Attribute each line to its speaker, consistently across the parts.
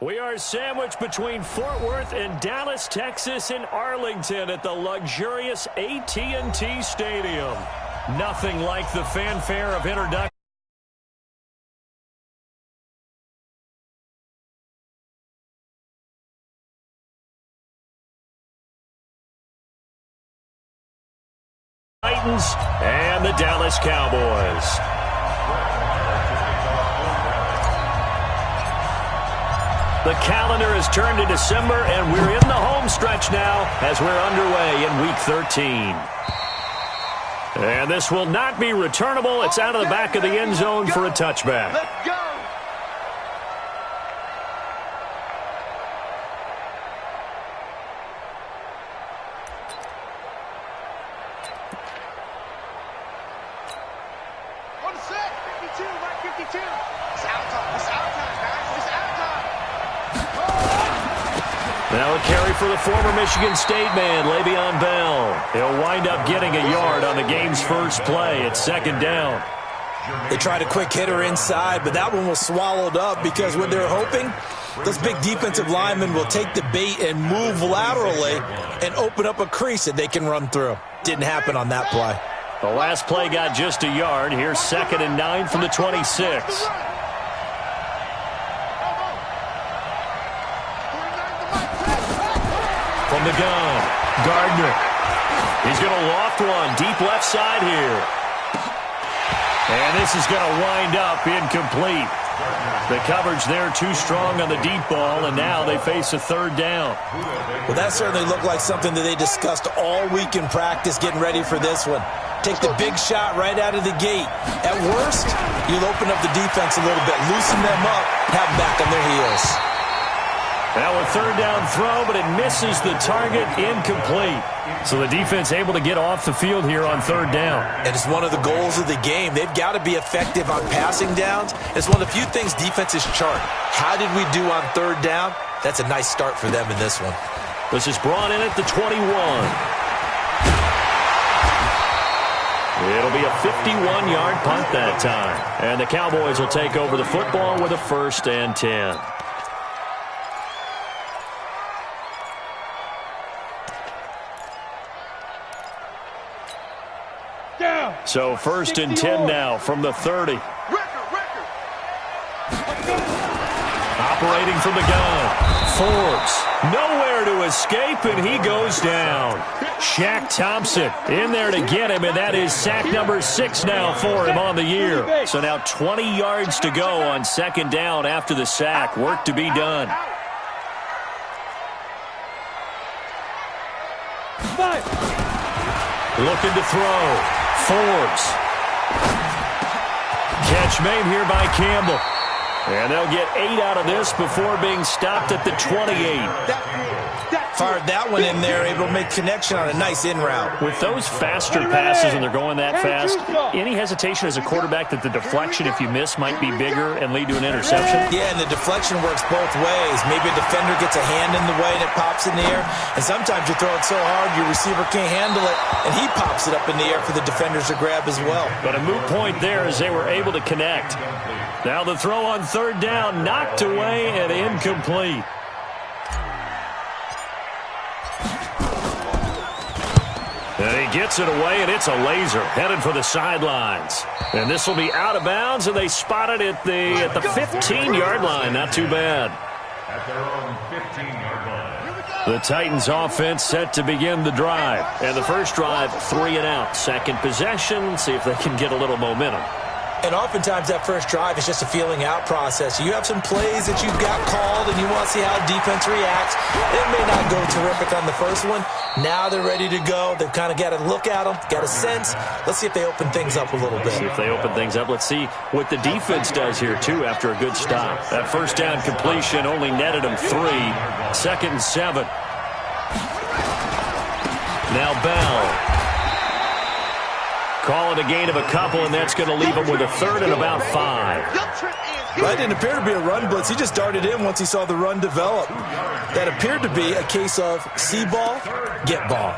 Speaker 1: We are sandwiched between Fort Worth and Dallas, Texas, and Arlington at the luxurious AT&T Stadium. Nothing like the fanfare of introduction. Titans and the Dallas Cowboys. The calendar has turned to December, and we're in the home stretch now as we're underway in Week 13. And this will not be returnable. It's out of the back of the end zone for a touchback.
Speaker 2: Let's go. On the set, 52, right 52. It's out time. It's out time, guys. It's out time.
Speaker 1: Now a carry for the former Michigan State man, Le'Veon Bell. He'll wind up getting a yard on the game's first play. It's second down.
Speaker 3: They tried a quick hitter inside, but that one was swallowed up because what they're hoping, those big defensive linemen will take the bait and move laterally and open up a crease that they can run through. Didn't happen on that play.
Speaker 1: The last play got just a yard. Here's 2nd and 9 from the 26. From the gun, Gardner. He's going to loft one deep left side here. And this is going to wind up incomplete. The coverage there too strong on the deep ball, and now they face a third down.
Speaker 3: Well, that certainly looked like something that they discussed all week in practice getting ready for this one. Take the big shot right out of the gate. At worst, you'll open up the defense a little bit, loosen them up, have them back on their heels.
Speaker 1: Now a third down throw, but it misses the target, incomplete. So the defense able to get off the field here on third down.
Speaker 3: And it's one of the goals of the game. They've got to be effective on passing downs. It's one of the few things defenses chart. How did we do on third down? That's a nice start for them in this one.
Speaker 1: This is brought in at the 21. It'll be a 51-yard punt that time. And the Cowboys will take over the football with a 1st and 10. So 1st and 10 now from the 30. Operating from the gun. Forbes. Nowhere to escape, and he goes down. Shaq Thompson in there to get him, and that is sack number 6 now for him on the year. So now 20 yards to go on 2nd down after the sack. Work to be done. Looking to throw. Forbes. Catch made here by Campbell. And they'll get 8 out of this before being stopped at the 28.
Speaker 3: Fired that one in there, able to make connection on a nice in route.
Speaker 1: With those faster passes and they're going that fast, any hesitation as a quarterback that the deflection, if you miss, might be bigger and lead to an interception?
Speaker 3: Yeah, and the deflection works both ways. Maybe a defender gets a hand in the way and it pops in the air. And sometimes you throw it so hard your receiver can't handle it, and he pops it up in the air for the defenders to grab as well.
Speaker 1: But a moot point there as they were able to connect. Now the throw on third down, knocked away and incomplete. And he gets it away, and it's a laser headed for the sidelines. And this will be out of bounds, and they spot it at the 15-yard line. Not too bad.
Speaker 4: At their own 15-yard line.
Speaker 1: The Titans offense set to begin the drive. And the first drive, 3 and out. Second possession, see if they can get a little momentum.
Speaker 3: And oftentimes that first drive is just a feeling out process. You have some plays that you've got called and you want to see how defense reacts. It may not go terrific on the first one. Now they're ready to go. They've kind of got to look at them, got a sense. Let's see if they open things up a little bit.
Speaker 1: See if they open things up. Let's see what the defense does here, too, after a good stop. That first down completion only netted them 3. 2nd and 7. Now Bell. Call it a gain of a couple, and that's going to leave him with a 3rd and about 5.
Speaker 3: That didn't appear to be a run blitz. He just darted in once he saw the run develop. That appeared to be a case of see ball, get ball.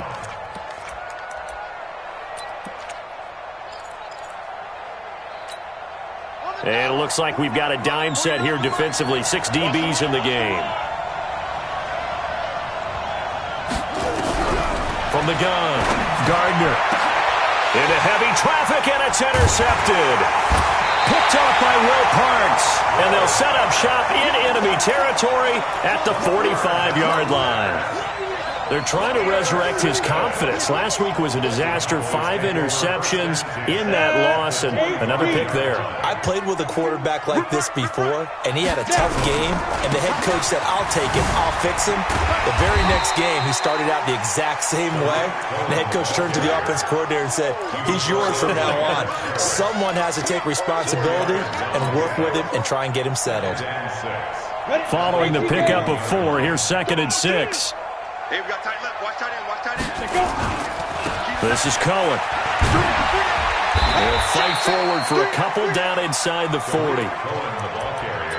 Speaker 2: On the
Speaker 1: And it looks like we've got a dime set here defensively. 6 DBs in the game. From the gun, Gardner. Into heavy traffic, and it's intercepted. Picked off by Will Parks. And they'll set up shop in enemy territory at the 45-yard line. They're trying to resurrect his confidence. Last week was a disaster. 5 interceptions in that loss, and another pick there.
Speaker 3: I played with a quarterback like this before, and he had a tough game, and the head coach said, I'll take him, I'll fix him. The very next game, he started out the exact same way, and the head coach turned to the offense coordinator and said, he's yours from now on. Someone has to take responsibility and work with him and try and get him settled.
Speaker 1: Following the pickup of 4, here's 2nd and 6.
Speaker 2: Hey, we got tight left. Watch tight end. Watch tight end.
Speaker 1: This is Cohen. They'll fight forward for a couple down inside the 40.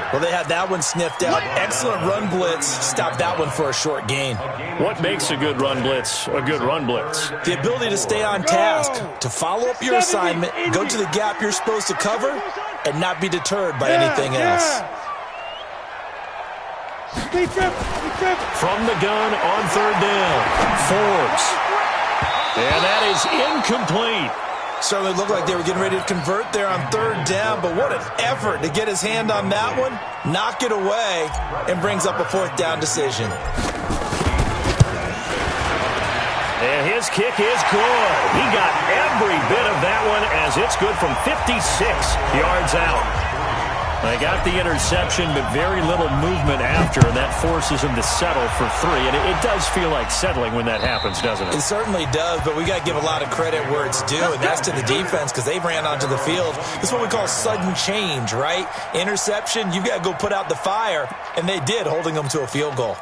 Speaker 3: Well, they had that one sniffed out. Excellent run blitz. Stopped that one for a short gain.
Speaker 1: What makes a good run blitz a good run blitz?
Speaker 3: The ability to stay on task, to follow up your assignment, go to the gap you're supposed to cover, and not be deterred by anything else.
Speaker 1: From the gun on 3rd down, Forbes. And that is incomplete.
Speaker 3: Certainly looked like they were getting ready to convert there on 3rd down, but what an effort to get his hand on that one, knock it away, and brings up a 4th down decision.
Speaker 1: And his kick is good. He got every bit of that one as it's good from 56 yards out. They got the interception, but very little movement after, and that forces him to settle for 3. And it does feel like settling when that happens, doesn't it?
Speaker 3: It certainly does, but we got to give a lot of credit where it's due, and that's to the defense because they ran onto the field. This is what we call sudden change, right? Interception, you've got to go put out the fire, and they did, holding them to a field goal.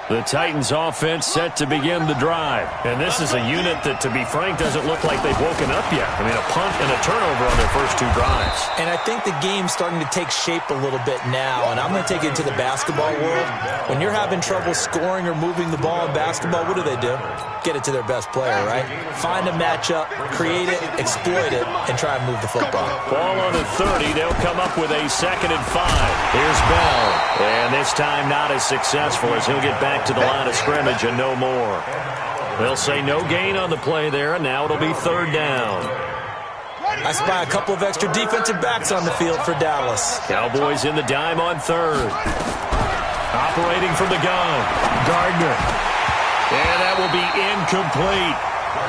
Speaker 1: The Titans offense set to begin the drive. And this is a unit that, to be frank, doesn't look like they've woken up yet. I mean, a punt and a turnover on their first 2 drives.
Speaker 3: And I think the game's starting to take shape a little bit now. And I'm going to take it into the basketball world. When you're having trouble scoring or moving the ball in basketball, what do? Get it to their best player, right? Find a matchup, create it, exploit it, and try and move the football.
Speaker 1: Ball on the 30. They'll come up with a 2nd and 5. Here's Bell. And this time not as successful as he'll get back to the line of scrimmage and no more. They'll say no gain on the play there, and now it'll be 3rd down.
Speaker 3: I spy a couple of extra defensive backs on the field for Dallas.
Speaker 1: Cowboys in the dime on 3rd. Operating from the gun, Gardner. And that will be incomplete.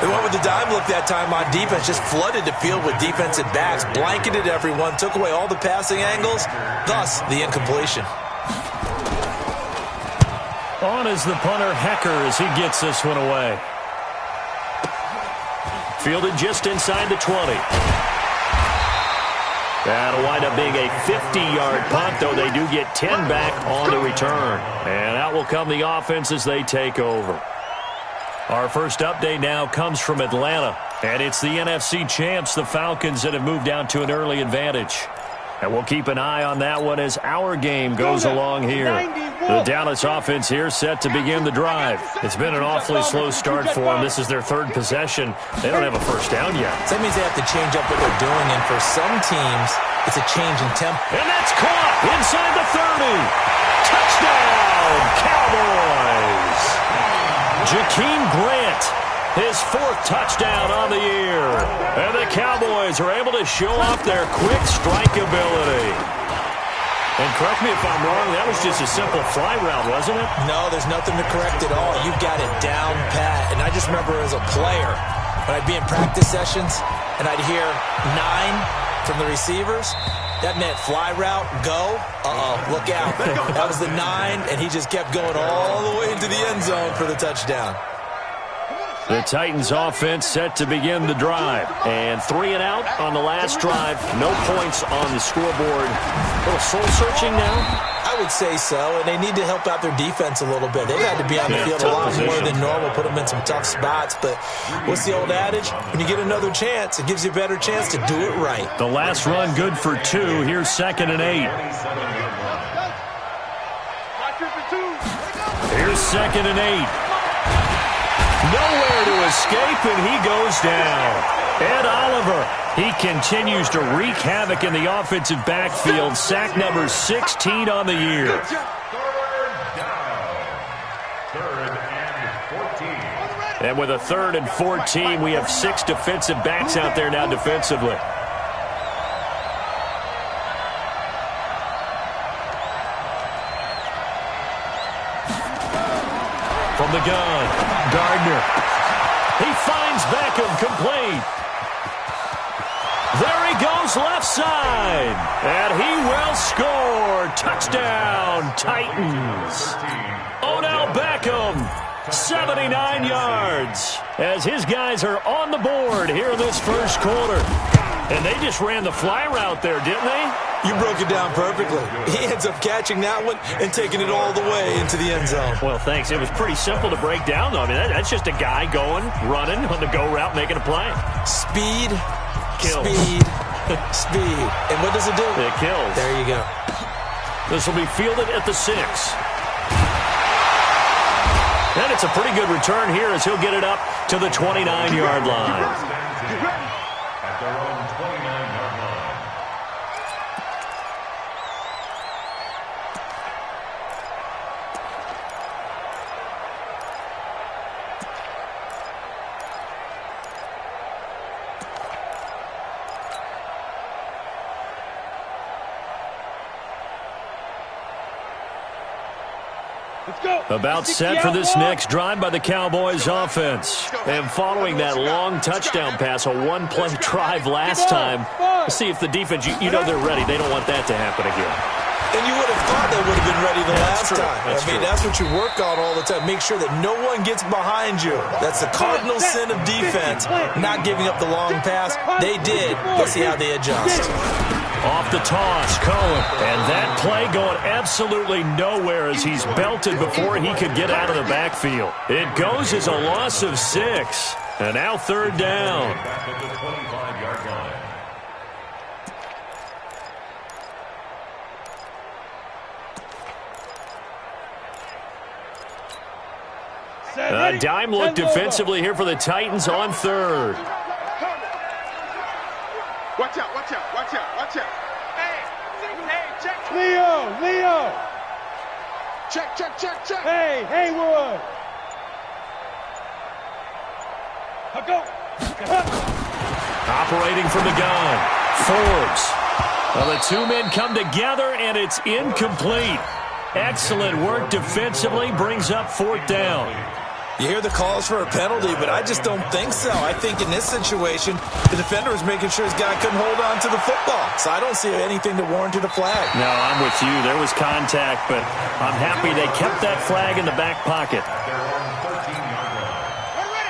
Speaker 3: They went with the dime look that time on defense, just flooded the field with defensive backs, blanketed everyone, took away all the passing angles, thus the incompletion.
Speaker 1: On is the punter, Hecker, as he gets this one away. Fielded just inside the 20. That'll wind up being a 50-yard punt, though they do get 10 back on the return. And out will come the offense as they take over. Our first update now comes from Atlanta. And it's the NFC champs, the Falcons, that have moved down to an early advantage. And we'll keep an eye on that one as our game goes along here. The Dallas offense here set to begin the drive. It's been an awfully slow start for them. This is their 3rd possession. They don't have a first down yet.
Speaker 3: So that means they have to change up what they're doing, and for some teams, it's a change in tempo.
Speaker 1: And that's caught inside the 30. Touchdown, Cowboys. Jakeem Grant, his 4th touchdown on the year. And the Cowboys are able to show off their quick strike ability. And correct me if I'm wrong, that was just a simple fly route, wasn't it?
Speaker 3: No, there's nothing to correct at all. You've got it down pat. And I just remember as a player, when I'd be in practice sessions and I'd hear 9 from the receivers, that meant fly route, go, look out. That was the 9, and he just kept going all the way into the end zone for the touchdown.
Speaker 1: The Titans offense set to begin the drive. And 3 and out on the last drive. No points on the scoreboard. A little soul-searching now?
Speaker 3: I would say so, and they need to help out their defense a little bit. They've had to be on the field a lot more than normal, put them in some tough spots. But what's the old adage? When you get another chance, it gives you a better chance to do it right.
Speaker 1: The last run good for 2. Here's 2nd and 8. Here's 2nd and 8. Nowhere to escape, and he goes down. Ed Oliver, he continues to wreak havoc in the offensive backfield. Sack number 16 on the year. And with a 3rd and 14, we have 6 defensive backs out there now defensively. From the gun, Gardner. He finds Beckham complete. There he goes left side. And he will score. Touchdown, Titans. Odell Beckham, 79 yards. As his guys are on the board here in this first quarter. And they just ran the fly route there, didn't they?
Speaker 3: You broke it down perfectly. He ends up catching that one and taking it all the way into the end zone.
Speaker 1: Well, thanks. It was pretty simple to break down, though. I mean, that's just a guy going, running on the go route, making a play.
Speaker 3: Speed,
Speaker 1: kills.
Speaker 3: Speed, speed. And what does it do?
Speaker 1: It kills.
Speaker 3: There you go.
Speaker 1: This will be fielded at the 6. And it's a pretty good return here as he'll get it up to the 29-yard line.
Speaker 4: At their own 29-yard line.
Speaker 1: About set for this next drive by the Cowboys offense. And following that long touchdown pass, a one-play drive last time, let's see if the defense, you know they're ready. They don't want that to happen again.
Speaker 3: And you would have thought they would have been ready the last time.
Speaker 1: That's
Speaker 3: what you work on all the time. Make sure that no one gets behind you. That's the cardinal sin of defense, not giving up the long pass. They did. Let's see how they adjust.
Speaker 1: Off the toss, Cohen. And that play going absolutely nowhere as he's belted before he could get out of the backfield. It goes as a loss of 6. And now 3rd down.
Speaker 4: Back at the 25-yard line.
Speaker 1: A dime look defensively here for the Titans on 3rd.
Speaker 2: Watch out, watch out, watch out, watch out. Hey, check.
Speaker 5: Leo.
Speaker 2: Check.
Speaker 5: Hey, Haywood. Go.
Speaker 1: Operating from the gun, Forbes. Well, the 2 men come together, and it's incomplete. Excellent work defensively, brings up 4th down.
Speaker 3: You hear the calls for a penalty, but I just don't think so. I think in this situation, the defender was making sure his guy couldn't hold on to the football. So I don't see anything that warranted a flag.
Speaker 1: No, I'm with you. There was contact, but I'm happy they kept that flag in the back pocket.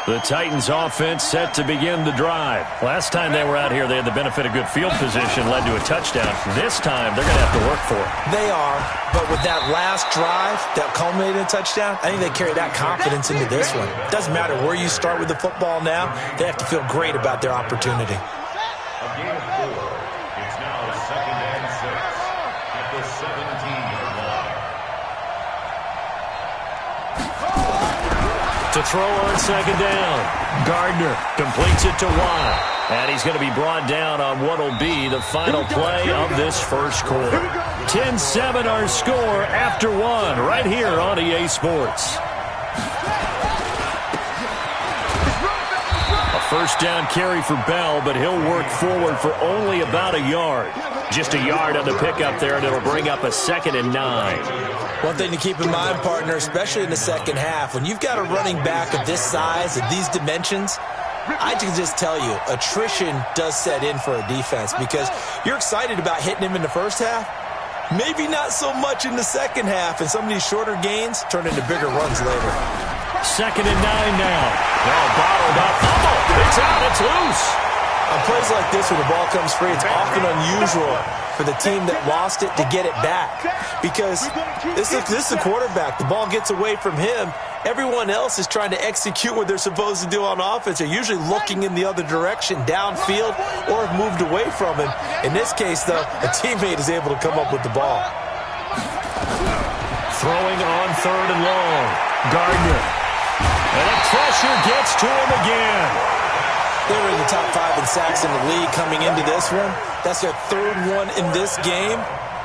Speaker 1: The Titans offense set to begin the drive. Last time they were out here, they had the benefit of good field position, led to a touchdown. This time, they're going to have to work for it.
Speaker 3: They are, but with that last drive that culminated in a touchdown, I think they carry that confidence into this one. Doesn't matter where you start with the football now, they have to feel great about their opportunity.
Speaker 4: A gain of 4. It's now 2nd and 6 at the 17-yard line.
Speaker 1: To throw on 2nd down. Gardner completes it to Watt. And he's going to be brought down on what will be the final play of this first quarter. 10-7 our score after 1 right here on EA Sports. A first down carry for Bell, but he'll work forward for only about a yard. Just a yard on the pickup there, and it'll bring up a 2nd and 9.
Speaker 3: One thing to keep in mind, partner, especially in the second half, when you've got a running back of this size and these dimensions, I can just tell you, attrition does set in for a defense because you're excited about hitting him in the first half. Maybe not so much in the second half, and some of these shorter gains turn into bigger runs later.
Speaker 1: 2nd and 9 now. Oh, bottled up. Fumble. It's out. It's loose.
Speaker 3: On plays like this, when the ball comes free, it's often unusual for the team that lost it to get it back because this is the quarterback. The ball gets away from him. Everyone else is trying to execute what they're supposed to do on offense. They're usually looking in the other direction, downfield, or have moved away from him. In this case, though, a teammate is able to come up with the ball.
Speaker 1: Throwing on 3rd and long. Gardner. And a pressure gets to him again.
Speaker 3: They were in the top 5 in sacks in the league coming into this one. That's their 3rd one in this game.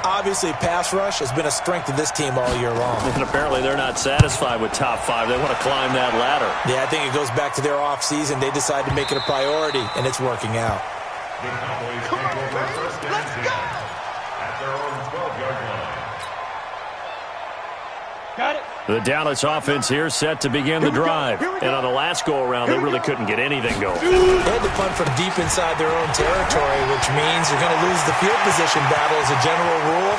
Speaker 3: Obviously, pass rush has been a strength of this team all year long.
Speaker 1: And apparently they're not satisfied with top 5. They want to climb that ladder.
Speaker 3: Yeah, I think it goes back to their offseason. They decided to make it a priority, and it's working out.
Speaker 4: The Cowboys take over first and 10 at their own 12-yard line.
Speaker 5: Got it.
Speaker 1: The Dallas offense here set to begin the drive. And on the last go-around, they really couldn't get anything going.
Speaker 3: They had to punt from deep inside their own territory, which means you're going to lose the field position battle as a general rule.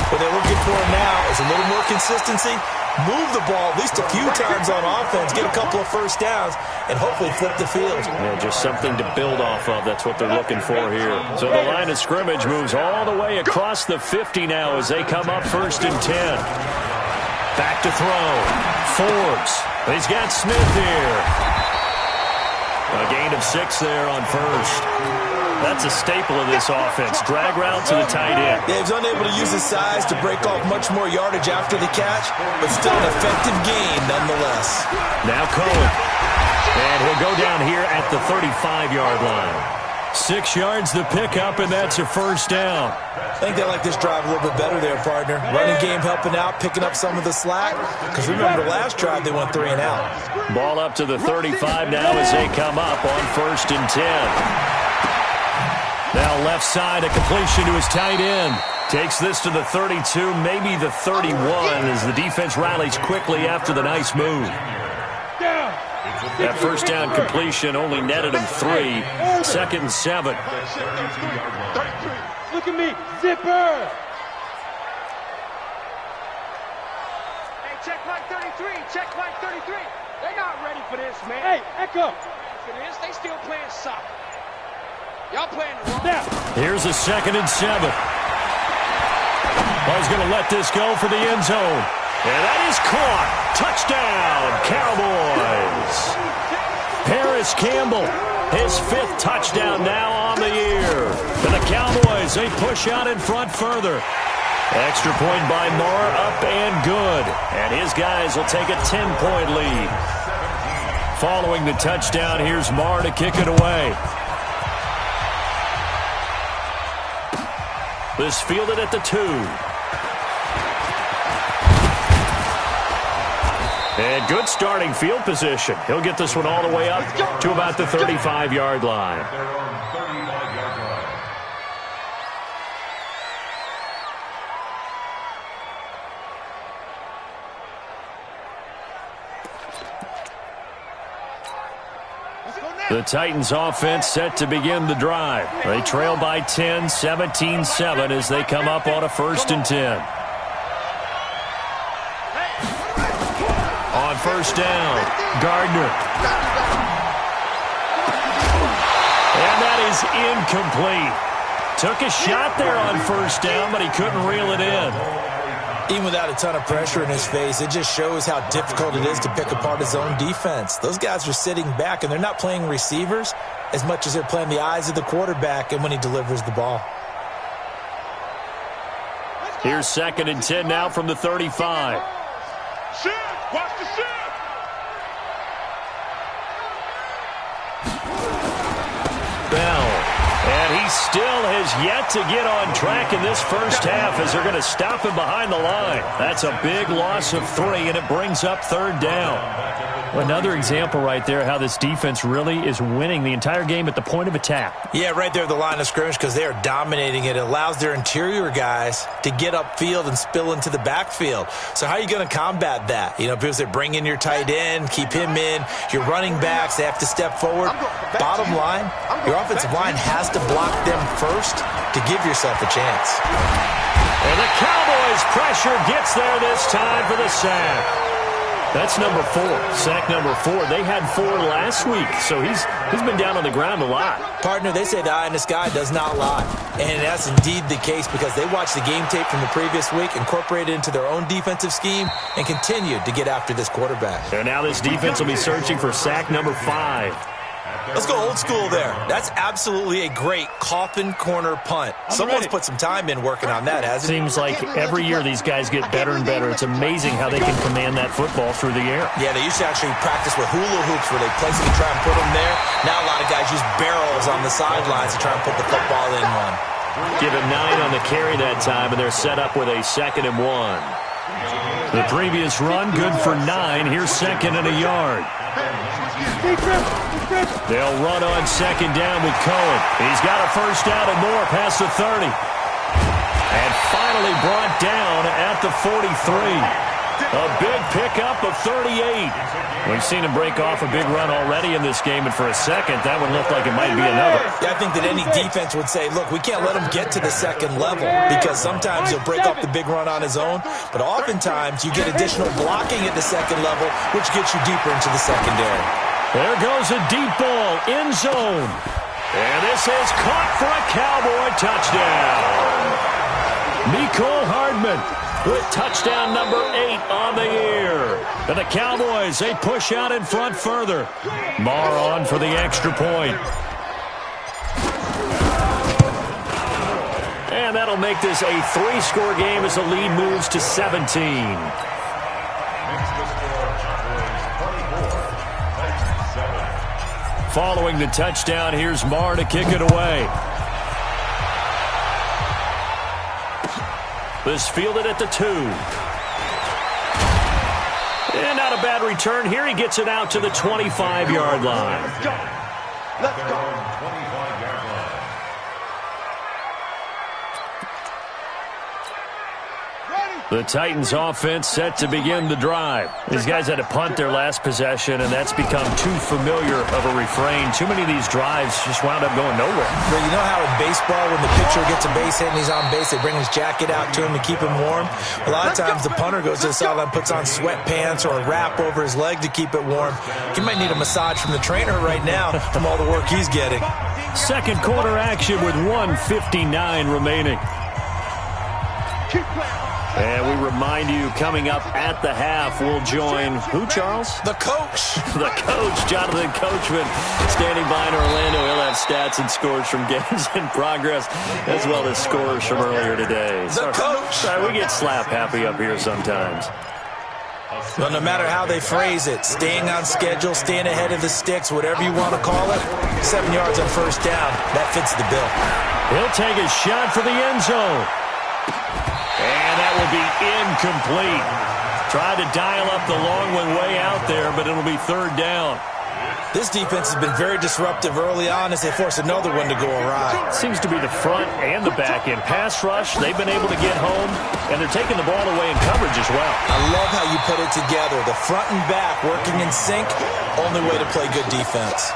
Speaker 3: What they're looking for now is a little more consistency, move the ball at least a few times on offense, get a couple of first downs, and hopefully flip the field.
Speaker 1: Yeah, just something to build off of. That's what they're looking for here. So the line of scrimmage moves all the way across the 50 now as they come up 1st and 10. Back to throw. Forbes. He's got Smith here. A gain of 6 there on 1st. That's a staple of this offense. Drag route to the tight end.
Speaker 3: Yeah, he's unable to use his size to break off much more yardage after the catch, but still an effective gain nonetheless.
Speaker 1: Now Cohen. And he'll go down here at the 35-yard line. 6 yards the pickup, and that's a 1st down.
Speaker 3: I think they like this drive a little bit better there, partner. Running game helping out, picking up some of the slack. Because remember, last drive they went 3 and out.
Speaker 1: Ball up to the 35 now as they come up on 1st and 10. Now left side, a completion to his tight end. Takes this to the 32, maybe the 31, as the defense rallies quickly after the nice move. That 1st down completion only netted him 3. 2nd and 7.
Speaker 5: Look at me, zipper.
Speaker 2: Hey, check Mike 33. Check Mike 33. They're not ready for this, man.
Speaker 5: Hey, Echo.
Speaker 2: For this, they still playing soccer. Y'all playing the wrong.
Speaker 5: Now.
Speaker 1: Here's a 2nd and 7. Oh, he's going to let this go for the end zone. And that is caught. Touchdown, Cowboys. Paris Campbell, his 5th touchdown now on the year. And the Cowboys, they push out in front further. Extra point by Moore, up and good. And his guys will take a 10-point lead. Following the touchdown, here's Moore to kick it away. This fielded at the 2. And good starting field position. He'll get this one all the way up to about the 35-yard line.
Speaker 4: Their own 35-yard line.
Speaker 1: The Titans offense set to begin the drive. They trail by 10, 17-7 as they come up on a 1st and 10. On 1st down, Gardner. And that is incomplete. Took a shot there on 1st down, but he couldn't reel it in.
Speaker 3: Even without a ton of pressure in his face, it just shows how difficult it is to pick apart his own defense. Those guys are sitting back, and they're not playing receivers as much as they're playing the eyes of the quarterback and when he delivers the ball.
Speaker 1: Here's 2nd and 10 now from the 35.
Speaker 5: Shift. Watch the shift.
Speaker 1: Bell. And he still has yet to get on track in this 1st half as they're going to stop him behind the line. That's a big loss of 3, and it brings up 3rd down. Another example right there how this defense really is winning the entire game at the point of attack.
Speaker 3: Yeah, right there at the line of scrimmage because they are dominating it. It allows their interior guys to get upfield and spill into the backfield. So how are you going to combat that? You know, because they bring in your tight end, keep him in. Your running backs, they have to step forward. Bottom line, your offensive line has to block them first to give yourself a chance.
Speaker 1: And the Cowboys' pressure gets there this time for the sack. That's number 4, sack number 4. They had 4 last week, so he's been down on the ground a lot.
Speaker 3: Partner, they say the eye in the sky does not lie. And that's indeed the case because they watched the game tape from the previous week, incorporated it into their own defensive scheme, and continued to get after this quarterback.
Speaker 1: And now this defense will be searching for sack number 5.
Speaker 3: Let's go old school there. That's absolutely a great coffin corner punt. Someone's put some time in working on that, hasn't it?
Speaker 1: Seems like every year these guys get better and better. It's amazing how they can command that football through the air.
Speaker 3: Yeah, they used to actually practice with hula hoops where they place them and try and put them there. Now a lot of guys use barrels on the sidelines to try and put the football in one.
Speaker 1: Give him 9 on the carry that time, and they're set up with a 2nd and 1. The previous run, good for 9. Here's 2nd and a yard. They'll run on 2nd down with Cohen. He's got a first down and more past the 30. And finally brought down at the 43. A big pickup of 38. We've seen him break off a big run already in this game, and for a second, that one looked like it might be another.
Speaker 3: Yeah, I think that any defense would say, look, we can't let him get to the 2nd level because sometimes he'll break off the big run on his own, but oftentimes you get additional blocking at the 2nd level, which gets you deeper into the secondary.
Speaker 1: There goes a deep ball, end zone. And this is caught for a Cowboy touchdown. Mecole Hardman with touchdown number 8 on the year. And the Cowboys, they push out in front further. Marr on for the extra point. And that'll make this a 3-score game as the lead moves to 17. Following the touchdown, here's Marr to kick it away. This fielded at the 2. And not a bad return here. He gets it out to the 25-yard line.
Speaker 5: Let's go.
Speaker 1: The Titans offense set to begin the drive. These guys had to punt their last possession, and that's become too familiar of a refrain. Too many of these drives just wound up going nowhere.
Speaker 3: But you know how in baseball, when the pitcher gets a base hit and he's on base, they bring his jacket out to him to keep him warm? A lot of times the punter goes to the sideline, puts on sweatpants or a wrap over his leg to keep it warm. He might need a massage from the trainer right now from all the work he's getting.
Speaker 1: Second quarter action with 1:59 remaining.
Speaker 5: Keep playing.
Speaker 1: And we remind you, coming up at the half, we'll join who, Charles?
Speaker 3: The coach.
Speaker 1: The coach, Jonathan Coachman, standing by in Orlando. He'll have stats and scores from games in progress, as well as scores from earlier today.
Speaker 3: The coach.
Speaker 1: Sorry, we get slap happy up here sometimes.
Speaker 3: Well, no matter how they phrase it, staying on schedule, staying ahead of the sticks, whatever you want to call it, 7 yards on first down, that fits the bill.
Speaker 1: He'll take a shot for the end zone. And that will be incomplete. Tried to dial up the long one way out there, but it'll be 3rd down.
Speaker 3: This defense has been very disruptive early on as they force another one to go awry.
Speaker 1: Seems to be the front and the back end. Pass rush, they've been able to get home, and they're taking the ball away in coverage as well.
Speaker 3: I love how you put it together. The front and back working in sync, only way to play good defense.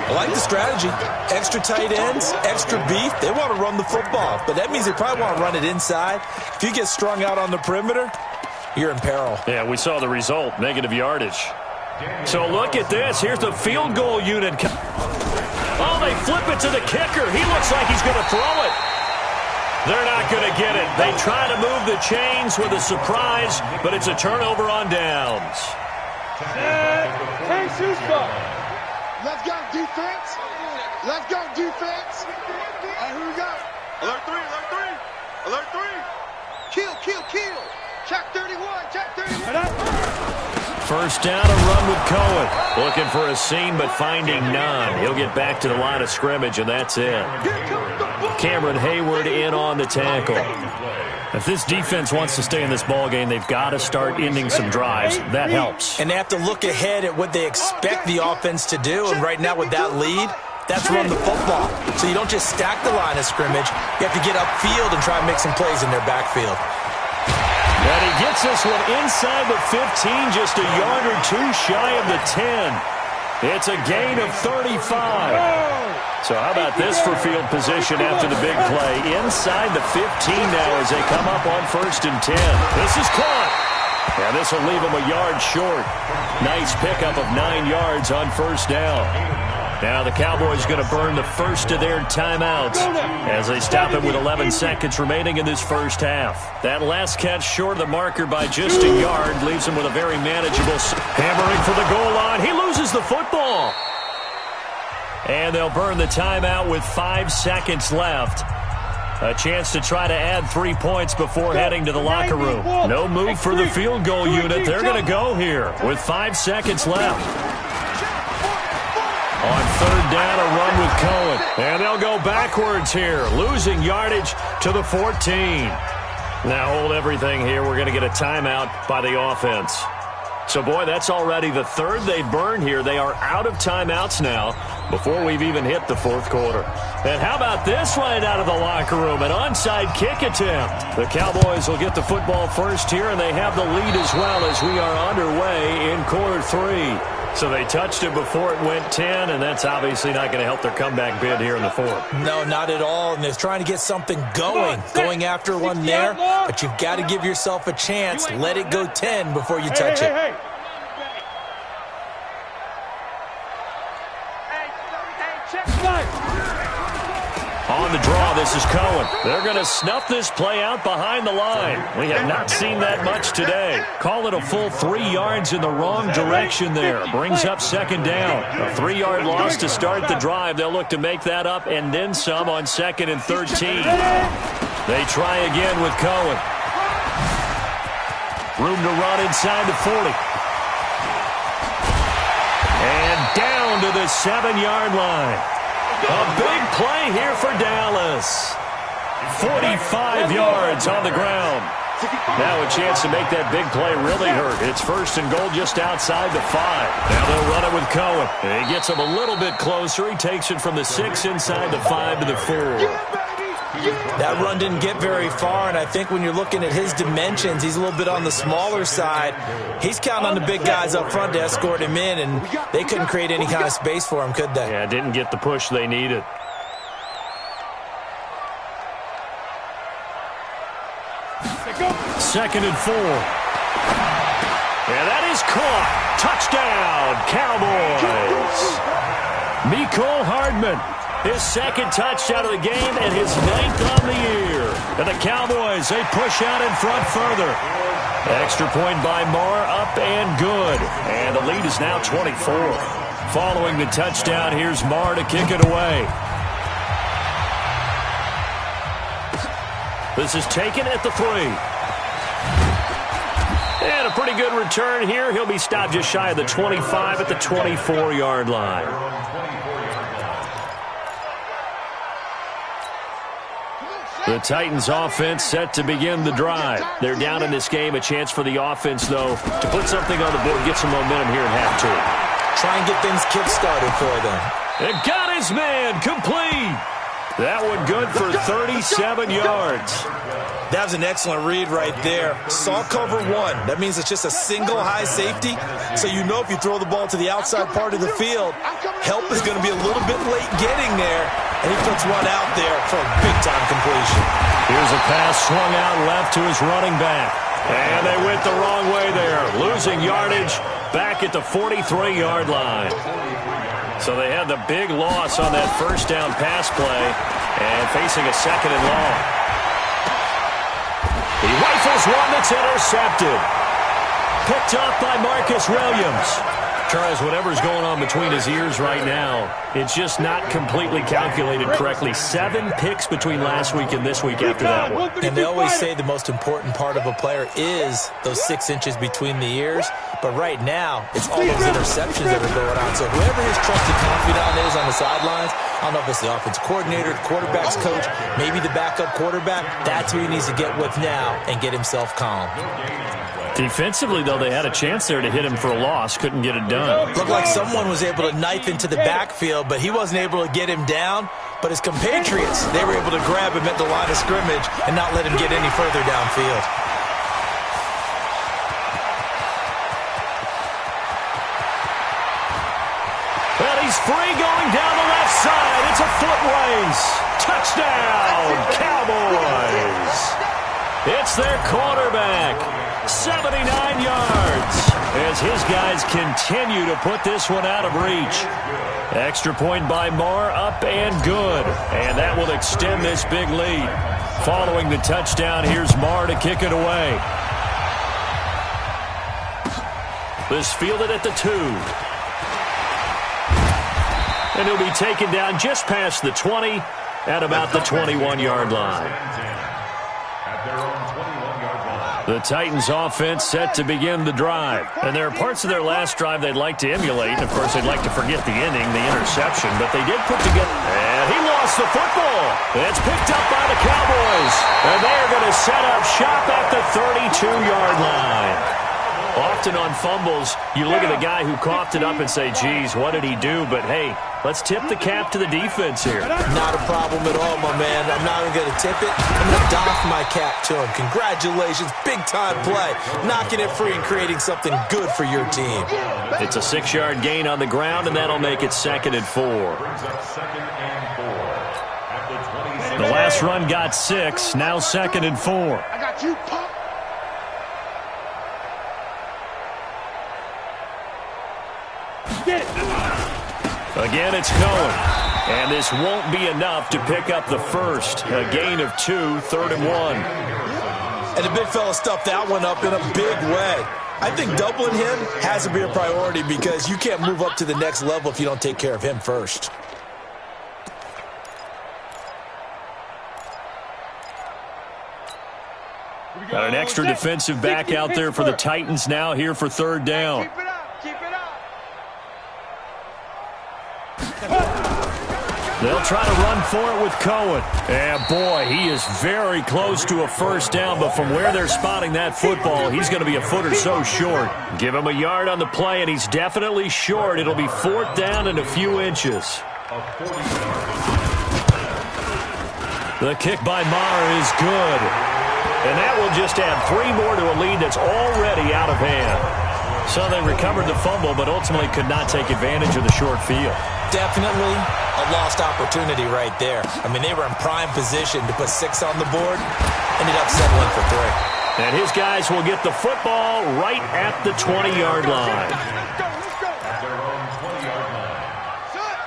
Speaker 3: I like the strategy. Extra tight ends, extra beef. They want to run the football, but that means they probably want to run it inside. If you get strung out on the perimeter, you're in peril.
Speaker 1: Yeah, we saw the result, negative yardage. So look at this. Here's the field goal unit. Oh, they flip it to the kicker. He looks like he's going to throw it. They're not going to get it. They try to move the chains with a surprise, but it's a turnover on downs.
Speaker 5: Hey, Susa.
Speaker 2: Let's go, defense. Let's go, defense. And here we go.
Speaker 5: Alert 3, alert 3. Alert 3.
Speaker 2: Kill, kill, kill. Check 31, check 31.
Speaker 1: First down, a run with Cohen. Looking for a seam, but finding none. He'll get back to the line of scrimmage, and that's it. Cameron Hayward in on the tackle. If this defense wants to stay in this ball game, they've got to start ending some drives. That helps.
Speaker 3: And they have to look ahead at what they expect the offense to do. And right now with that lead, that's run the football. So you don't just stack the line of scrimmage. You have to get upfield and try and make some plays in their backfield.
Speaker 1: And he gets this one inside the 15, just a yard or two shy of the 10. It's a gain of 35. So how about this for field position after the big play? Inside the 15 now as they come up on 1st and 10. This is caught. And this will leave them a yard short. Nice pickup of 9 yards on first down. Now the Cowboys going to burn the first of their timeouts as they stop it with 11 seconds remaining in this first half. That last catch short of the marker by just a yard leaves him with a very manageable hammering for the goal line. He loses the football. And they'll burn the timeout with 5 seconds left. A chance to try to add 3 points before heading to the locker room. No move for the field goal unit. They're going to go here with 5 seconds left. On third down, a run with Cohen. And they'll go backwards here, losing yardage to the 14. Now hold everything here. We're going to get a timeout by the offense. So, boy, that's already the third they've burned here. They are out of timeouts now before we've even hit the fourth quarter. And how about this right out of the locker room? An onside kick attempt. The Cowboys will get the football first here, and they have the lead as well as we are underway in quarter 3. So they touched it before it went 10, and that's obviously not going to help their comeback bid here in the fourth.
Speaker 3: No, not at all, and they're trying to get something going after one there, but you've got to give yourself a chance. Let it go 10 before you touch it.
Speaker 1: On the draw, this is Cohen. They're going to snuff this play out behind the line. We have not seen that much today. Call it a full 3 yards in the wrong direction there. Brings up second down. A 3-yard loss to start the drive. They'll look to make that up and then some on 2nd and 13. They try again with Cohen. Room to run inside the 40. And down to the 7-yard line. A big play here for Dallas. 45 yards on the ground. Now a chance to make that big play really hurt. It's 1st and goal just outside the 5. Now they'll run it with Cohen. He gets him a little bit closer. He takes it from the 6 inside the 5 to the 4.
Speaker 3: That run didn't get very far, and I think when you're looking at his dimensions, he's a little bit on the smaller side. He's counting on the big guys up front to escort him in, and they couldn't create any kind of space for him, could they?
Speaker 1: Yeah, didn't get the push they needed. Second and 4. Yeah, that is caught. Touchdown, Cowboys. Mecole Hardman. His second touchdown of the game and his 9th on the year. And the Cowboys, they push out in front further. Extra point by Marr, up and good. And the lead is now 24. Following the touchdown, here's Marr to kick it away. This is taken at the 3. And a pretty good return here. He'll be stopped just shy of the 25 at the 24-yard line. The Titans offense set to begin the drive. They're down in this game. A chance for the offense, though, to put something on the board, get some momentum here in half 2.
Speaker 3: Try and get things kick-started for them.
Speaker 1: And got his man complete. That one good for 37 yards.
Speaker 3: That was an excellent read right there. Saw cover 1. That means it's just a single high safety. So you know if you throw the ball to the outside part of the field, help is going to be a little bit late getting there. And he puts one out there for a big-time completion.
Speaker 1: Here's a pass swung out left to his running back. And they went the wrong way there. Losing yardage back at the 43-yard line. So they had the big loss on that first down pass play and facing a 2nd and long. He rifles one that's intercepted. Picked up by Marcus Williams. Charles, whatever's going on between his ears right now, it's just not completely calculated correctly. 7 picks between last week and this week after that one.
Speaker 3: And they always say the most important part of a player is those 6 inches between the ears. But right now, it's all those interceptions that are going on. So whoever his trusted confidant is on the sidelines, I don't know if it's the offense coordinator, the quarterback's coach, maybe the backup quarterback, that's who he needs to get with now and get himself calm.
Speaker 1: Defensively, though, they had a chance there to hit him for a loss. Couldn't get it done.
Speaker 3: Looked like someone was able to knife into the backfield, but he wasn't able to get him down. But his compatriots, they were able to grab him at the line of scrimmage and not let him get any further downfield.
Speaker 1: Well, he's free going down the left side. It's a foot race. Touchdown, Cowboys. It's their quarterback. 79 yards as his guys continue to put this one out of reach. Extra point by Marr, up and good. And that will extend this big lead. Following the touchdown, here's Marr to kick it away. This fielded at the 2. And he'll be taken down just past the 20 at about the 21-yard line. The Titans offense set to begin the drive. And there are parts of their last drive they'd like to emulate. Of course, they'd like to forget the inning, the interception. But they did put together. And he lost the football. It's picked up by the Cowboys. And they're going to set up shop at the 32-yard line. Often on fumbles, you look at the guy who coughed it up and say, geez, what did he do? But, hey, let's tip the cap to the defense here.
Speaker 3: Not a problem at all, my man. I'm not even going to tip it. I'm going to doff my cap to him. Congratulations. Big-time play. Knocking it free and creating something good for your team.
Speaker 1: It's a 6-yard gain on the ground, and that'll make it 2nd and 4. The last run got 6. Now 2nd and 4.
Speaker 2: I got you, Pop.
Speaker 1: Again, it's Cohen. And this won't be enough to pick up the first. A gain of 2, 3rd and 1.
Speaker 3: And the big fella stuffed that one up in a big way. I think doubling him has to be a priority because you can't move up to the next level if you don't take care of him first.
Speaker 1: Got an extra defensive back out there for the Titans now here for 3rd down.
Speaker 2: Keep it up. Keep it up.
Speaker 1: They'll try to run for it with Cohen. And, boy, he is very close to a first down, but from where they're spotting that football, he's going to be a foot or so short. Give him a yard on the play, and he's definitely short. It'll be 4th down and a few inches. The kick by Maher is good. And that will just add 3 more to a lead that's already out of hand. So they recovered the fumble, but ultimately could not take advantage of the short field.
Speaker 3: Definitely a lost opportunity right there. I mean, they were in prime position to put 6 on the board. Ended up settling for 3.
Speaker 1: And his guys will get the football right at the 20-yard line.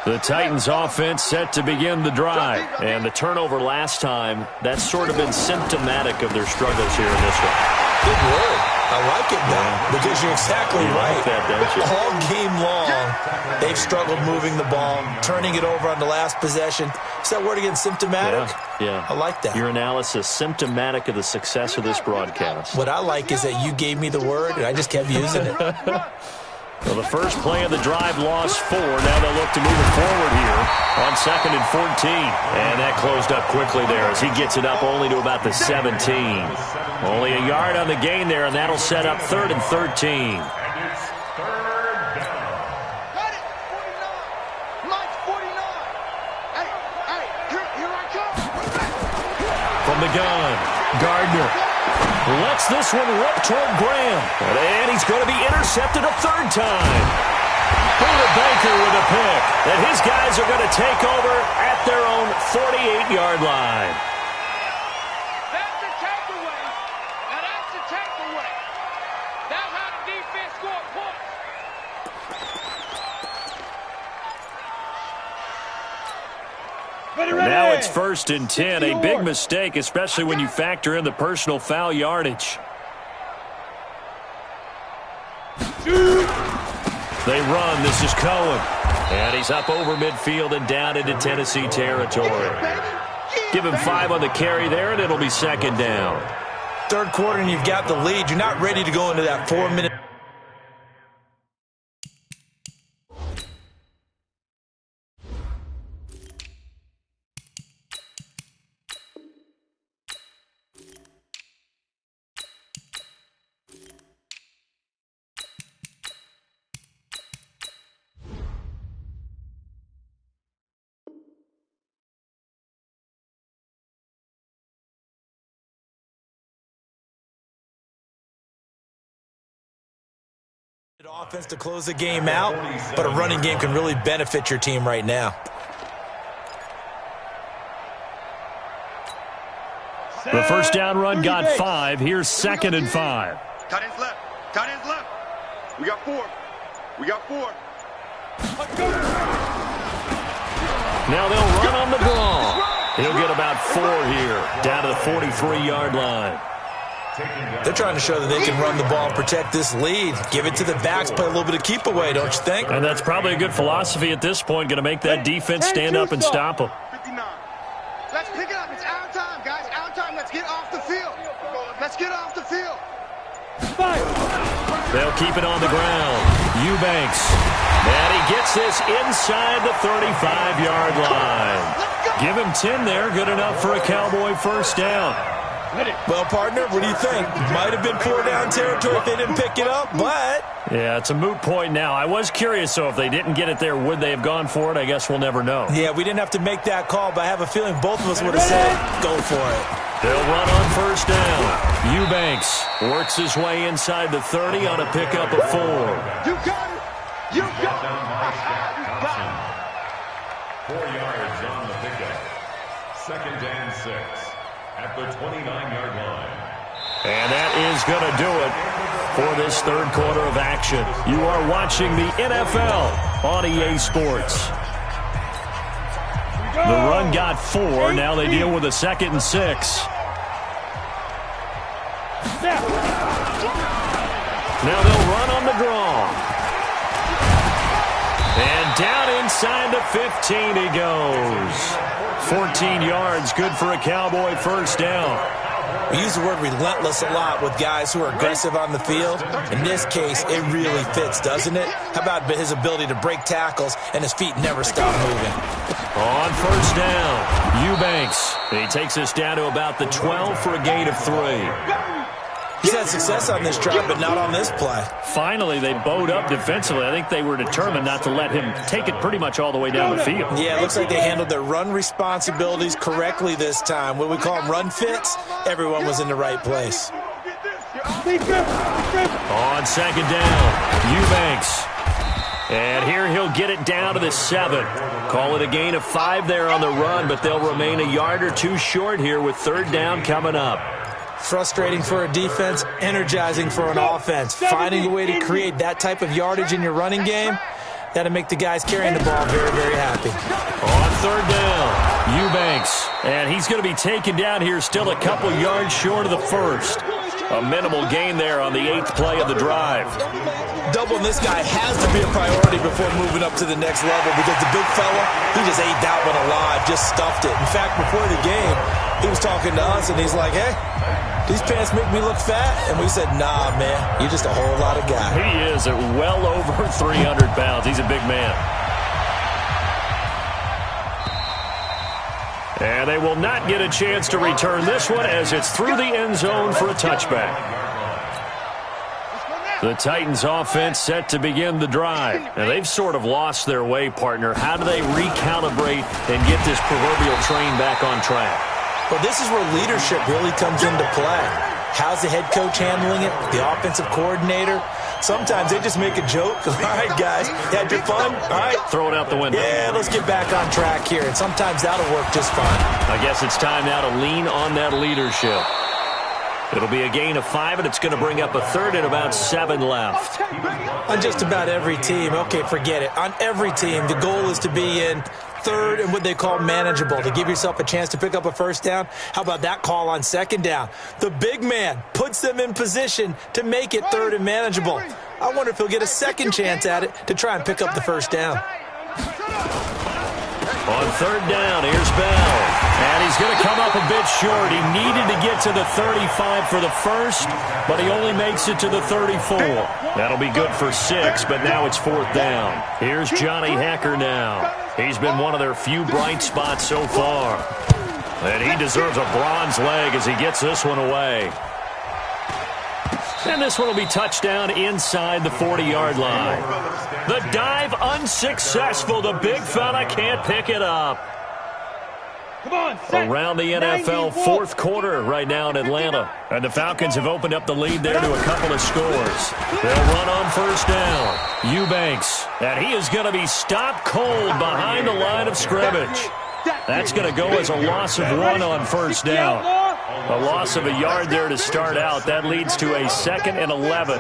Speaker 1: The Titans offense set to begin the drive. And the turnover last time, that's sort of been symptomatic of their struggles here in this one.
Speaker 3: Good word. I like it now because you're exactly right.
Speaker 1: Like that, don't you?
Speaker 3: All game long, they've struggled moving the ball, turning it over on the last possession. Is that word again, symptomatic?
Speaker 1: Yeah.
Speaker 3: I like that.
Speaker 1: Your analysis, symptomatic of the success of this broadcast.
Speaker 3: What I like is that you gave me the word, and I just kept using it.
Speaker 1: Well, the first play of the drive lost 4. Now they'll look to move it forward here on 2nd and 14. And that closed up quickly there as he gets it up only to about the 17. Only a yard on the gain there, and that'll set up 3rd and 13.
Speaker 2: Got it. 49. Mike's 49. Hey, here I come.
Speaker 1: From the gun, Gardner lets this one rip toward Graham. And he's going to be intercepted a 3rd time. Buda Baker with a pick. And his guys are going to take over at their own 48-yard line.
Speaker 2: That's the takeaway. Now that's the takeaway. That's how the defense scored points.
Speaker 1: And now it's 1st and 10. A big mistake, especially when you factor in the personal foul yardage. They run. This is Cohen. And he's up over midfield and down into Tennessee territory. Give him 5 on the carry there, and it'll be 2nd down.
Speaker 3: 3rd quarter, and you've got the lead. You're not ready to go into that 4-minute. Offense to close the game out, but a running game can really benefit your team right now.
Speaker 1: The first down run got 5. Here's 2nd and 5.
Speaker 5: Tight ends left. Tight ends left. We got 4. We got 4.
Speaker 1: Now they'll run on the draw. He'll get about 4 here, down to the 43-yard line.
Speaker 3: They're trying to show that they can run the ball and protect this lead. Give it to the backs, play a little bit of keep away, don't you think?
Speaker 1: And that's probably a good philosophy at this point, going to make that defense stand up and stop them.
Speaker 5: 59. Let's pick it up. It's our time, guys. Our time. Let's get off the field. Let's get off the field.
Speaker 1: They'll keep it on the ground. Eubanks. And he gets this inside the 35-yard line. Give him 10 there. Good enough for a Cowboy first down.
Speaker 3: Well, partner, what do you think? Might have been 4-down territory if they didn't pick it up, but...
Speaker 1: Yeah, it's a moot point now. I was curious, so if they didn't get it there, would they have gone for it? I guess we'll never know.
Speaker 3: Yeah, we didn't have to make that call, but I have a feeling both of us would have said, go for it.
Speaker 1: They'll run on first down. Eubanks works his way inside the 30 on a pickup of 4.
Speaker 5: You got it. You got it.
Speaker 4: 4 yards on the pickup. 2nd and 6 at the 29-yard line.
Speaker 1: And that is going to do it for this third quarter of action. You are watching the NFL on EA Sports. The run got 4. Now they deal with a 2nd and 6. Now they'll run on the draw. And down inside the 15 he goes. 14 yards, good for a Cowboy first down.
Speaker 3: We use the word relentless a lot with guys who are aggressive on the field. In this case, it really fits, doesn't it? How about his ability to break tackles and his feet never stop moving?
Speaker 1: On first down, Eubanks. He takes us down to about the 12 for a gain of 3.
Speaker 3: He's had success on this drive, but not on this play.
Speaker 1: Finally, they bowed up defensively. I think they were determined not to let him take it pretty much all the way down the field.
Speaker 3: Yeah, it looks like they handled their run responsibilities correctly this time. What we call them run fits, everyone was in the right place.
Speaker 1: On second down, Eubanks. And here he'll get it down to the 7. Call it a gain of 5 there on the run, but they'll remain a yard or 2 short here with third down coming up.
Speaker 3: Frustrating for a defense, energizing for an offense. Finding a way to create that type of yardage in your running game, that'll make the guys carrying the ball very, very happy.
Speaker 1: On third down, Eubanks. And he's going to be taken down here still a couple yards short of the first. A minimal gain there on the 8th play of the drive.
Speaker 3: Doubling this guy has to be a priority before moving up to the next level because the big fella, he just ate that one alive, just stuffed it. In fact, before the game, he was talking to us, and he's like, hey, these pants make me look fat. And we said, nah, man, you're just a whole lot of guy.
Speaker 1: He is at well over 300 pounds. He's a big man. And they will not get a chance to return this one as it's through the end zone for a touchback. The Titans offense set to begin the drive. And they've sort of lost their way, partner. How do they recalibrate and get this proverbial train back on track?
Speaker 3: Well, this is where leadership really comes into play. How's the head coach handling it? The offensive coordinator? Sometimes they just make a joke. All right, guys, you had your fun? All right.
Speaker 1: Throw it out the window.
Speaker 3: Yeah, let's get back on track here. And sometimes that'll work just fine.
Speaker 1: I guess it's time now to lean on that leadership. It'll be a gain of 5, and it's going to bring up a third and about 7 left.
Speaker 3: On just about every team, okay, forget it. On every team, the goal is to be in third and what they call manageable, to give yourself a chance to pick up a first down. How about that call on second down? The big man puts them in position to make it third and manageable. I wonder if he'll get a second chance at it to try and pick up the first down.
Speaker 1: On third down, here's Bell. And he's going to come up a bit short. He needed to get to the 35 for the first, but he only makes it to the 34. That'll be good for 6, but now it's 4th down. Here's Johnny Hecker now. He's been one of their few bright spots so far. And he deserves a bronze leg as he gets this one away. And this one will be touchdown inside the 40-yard line. The dive unsuccessful. The big fella can't pick it up.
Speaker 2: Come on,
Speaker 1: Around the NFL fourth quarter right now in Atlanta. And the Falcons have opened up the lead there to a couple of scores. They'll run on first down. Eubanks. And he is going to be stopped cold behind the line of scrimmage. That's going to go as a loss of 1 on first down. A loss of a yard there to start out. That leads to a 2nd and 11.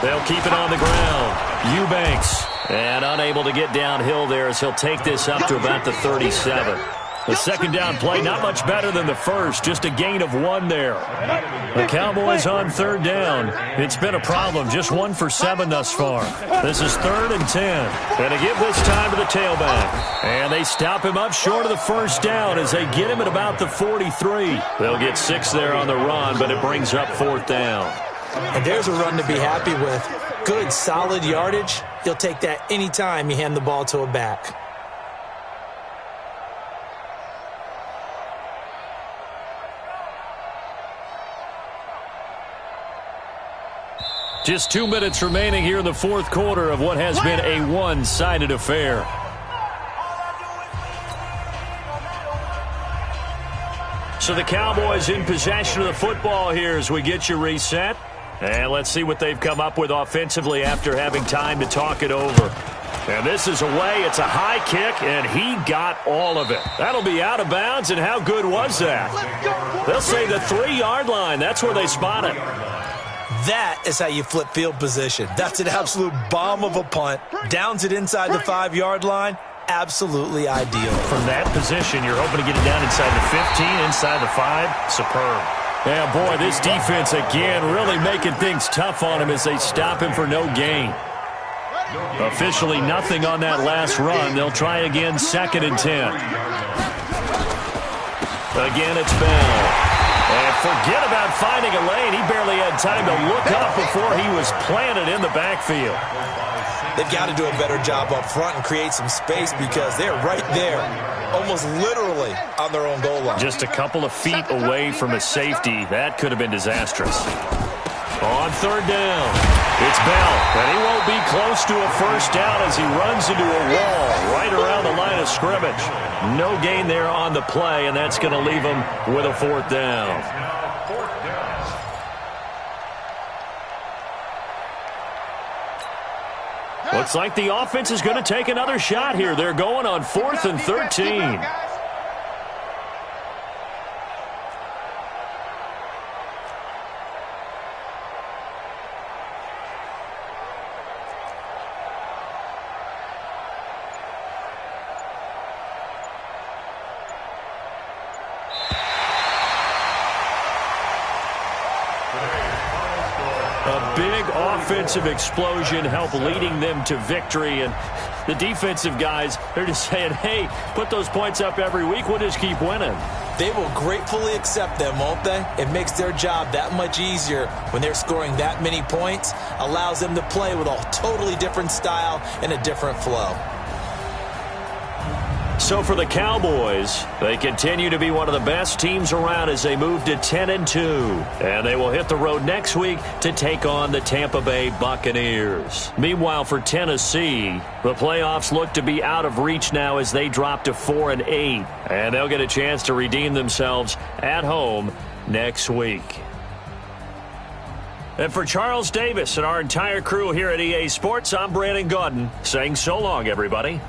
Speaker 1: They'll keep it on the ground. Eubanks. And unable to get downhill there as he'll take this up to about the 37. The second down play, not much better than the first, just a gain of 1 there. The Cowboys on third down. It's been a problem, just 1 for 7 thus far. This is 3rd and 10. And to give this time to the tailback. And they stop him up short of the first down as they get him at about the 43. They'll get 6 there on the run, but it brings up 4th down.
Speaker 3: And there's a run to be happy with. Good, solid yardage. He'll take that anytime you hand the ball to a back.
Speaker 1: Just 2 minutes remaining here in the fourth quarter of what has been a one-sided affair. So the Cowboys in possession of the football here as we get you reset. And let's see what they've come up with offensively after having time to talk it over. And this is away. It's a high kick, and he got all of it. That'll be out of bounds, and how good was that? They'll say the 3-yard line. That's where they spot it.
Speaker 3: That is how you flip field position. That's an absolute bomb of a punt. Downs it inside the 5-yard line. Absolutely ideal.
Speaker 1: From that position, you're hoping to get it down inside the 15, inside the 5. Superb. Yeah, boy, this defense again really making things tough on him as they stop him for no gain. Officially nothing on that last run. They'll try again, 2nd and 10. Again, it's Bell. And forget about finding a lane. He barely had time to look up before he was planted in the backfield.
Speaker 3: They've got to do a better job up front and create some space because they're right there, almost literally on their own goal line.
Speaker 1: Just a couple of feet away from a safety. That could have been disastrous. On 3rd down, it's Bell, and he won't be close to a first down as he runs into a wall right around the line of scrimmage. No gain there on the play, and that's going to leave him with a 4th down. Looks like the offense is going to take another shot here. They're going on 4th and 13. A big offensive explosion helped leading them to victory, and the defensive guys, they're just saying, hey, put those points up every week, we'll just keep winning.
Speaker 3: They will gratefully accept them, won't they? It makes their job that much easier when they're scoring that many points, allows them to play with a totally different style and a different flow.
Speaker 1: So for the Cowboys, they continue to be one of the best teams around as they move to 10-2. And they will hit the road next week to take on the Tampa Bay Buccaneers. Meanwhile, for Tennessee, the playoffs look to be out of reach now as they drop to 4-8. And they'll get a chance to redeem themselves at home next week. And for Charles Davis and our entire crew here at EA Sports, I'm Brandon Gaudin saying so long, everybody.